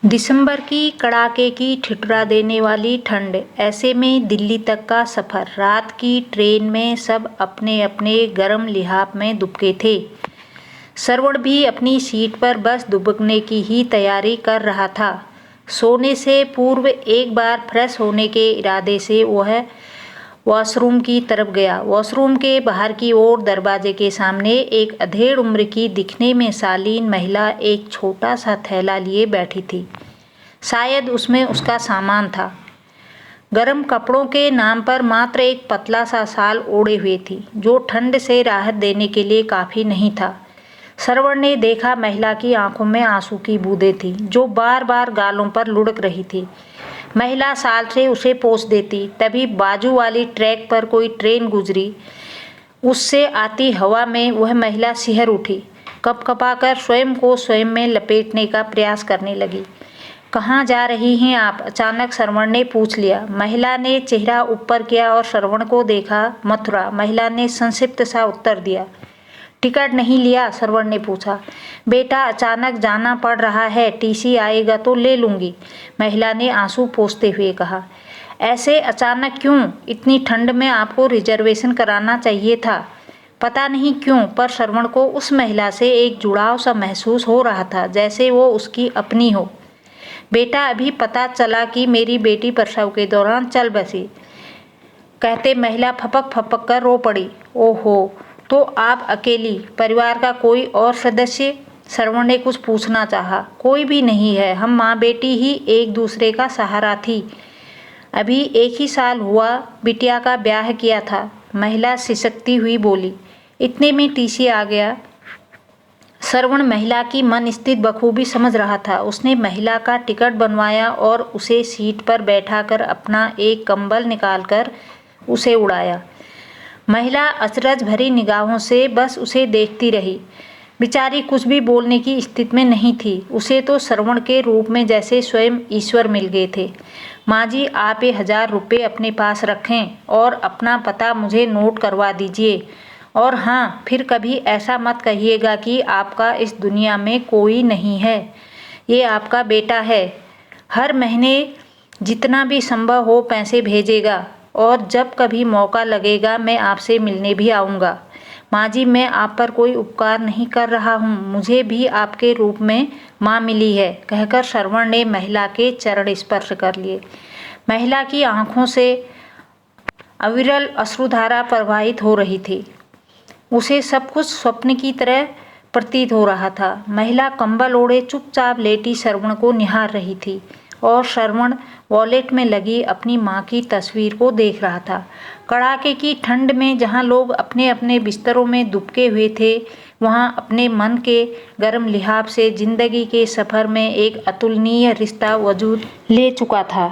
दिसंबर की कड़ाके की ठिठुरा देने वाली ठंड। ऐसे में दिल्ली तक का सफ़र। रात की ट्रेन में सब अपने अपने गर्म लिहाफ में दुबके थे। श्रवण भी अपनी सीट पर बस दुबकने की ही तैयारी कर रहा था। सोने से पूर्व एक बार फ्रेश होने के इरादे से वह वॉशरूम की तरफ गया। वॉशरूम के बाहर की ओर दरवाजे के सामने एक अधेड़ उम्र की दिखने में शालीन महिला एक छोटा सा थैला लिए बैठी थी। शायद उसमें उसका सामान था। गर्म कपड़ों के नाम पर मात्र एक पतला सा शाल ओढ़े हुए थी, जो ठंड से राहत देने के लिए काफ़ी नहीं था। श्रवण ने देखा महिला की आंखों में आंसू की बूंदें थीं, जो बार बार गालों पर लुढ़क रही थी। महिला शाल से उसे पोंछ देती। तभी बाजू वाली ट्रैक पर कोई ट्रेन गुजरी। उससे आती हवा में वह महिला सिहर उठी, कँपकँपाकर स्वयं को स्वयं में लपेटने का प्रयास करने लगी। कहाँ जा रही हैं आप? अचानक श्रवण ने पूछ लिया। महिला ने चेहरा ऊपर किया और श्रवण को देखा। मथुरा। महिला ने संक्षिप्त सा उत्तर दिया। टिकट नहीं लिया? श्रवण ने पूछा। बेटा, अचानक जाना पड़ रहा है, टीसी आएगा तो ले लूँगी, महिला ने आंसू पोंछते हुए कहा। ऐसे अचानक क्यों? इतनी ठंड में आपको रिजर्वेशन कराना चाहिए था। पता नहीं क्यों, पर श्रवण को उस महिला से एक जुड़ाव सा महसूस हो रहा था, जैसे वो उसकी अपनी हो। बेटा, अभी पता चला कि मेरी बेटी प्रसव के दौरान चल बसी, कहते महिला फपक फपक कर रो पड़ी। ओहो, तो आप अकेली? परिवार का कोई और सदस्य? श्रवण ने कुछ पूछना चाहा। कोई भी नहीं है, हम माँ बेटी ही एक दूसरे का सहारा थी। अभी 1 ही साल हुआ बिटिया का ब्याह किया था, महिला सिसकती हुई बोली। इतने में टीसी आ गया। श्रवण महिला की मन स्थिति बखूबी समझ रहा था। उसने महिला का टिकट बनवाया और उसे सीट पर बैठाकर अपना एक कंबल निकालकर उसे उड़ाया। महिला अचरज भरी निगाहों से बस उसे देखती रही। बेचारी कुछ भी बोलने की स्थिति में नहीं थी। उसे तो श्रवण के रूप में जैसे स्वयं ईश्वर मिल गए थे। माँ जी, आप ये 1000 रुपये अपने पास रखें और अपना पता मुझे नोट करवा दीजिए। और हाँ, फिर कभी ऐसा मत कहिएगा कि आपका इस दुनिया में कोई नहीं है। ये आपका बेटा है। हर महीने जितना भी संभव हो पैसे भेजेगा, और जब कभी मौका लगेगा मैं आपसे मिलने भी आऊँगा। माँ जी, मैं आप पर कोई उपकार नहीं कर रहा हूँ, मुझे भी आपके रूप में माँ मिली है, कहकर श्रवण ने महिला के चरण स्पर्श कर लिए। महिला की आंखों से अविरल अश्रुधारा प्रवाहित हो रही थी। उसे सब कुछ स्वप्न की तरह प्रतीत हो रहा था। महिला कंबल ओढ़े चुपचाप लेटी श्रवण को निहार रही थी, और श्रवण वॉलेट में लगी अपनी माँ की तस्वीर को देख रहा था। कड़ाके की ठंड में जहाँ लोग अपने अपने बिस्तरों में दुबके हुए थे, वहाँ अपने मन के गर्म लिहाफ से जिंदगी के सफ़र में एक अतुलनीय रिश्ता वजूद ले चुका था।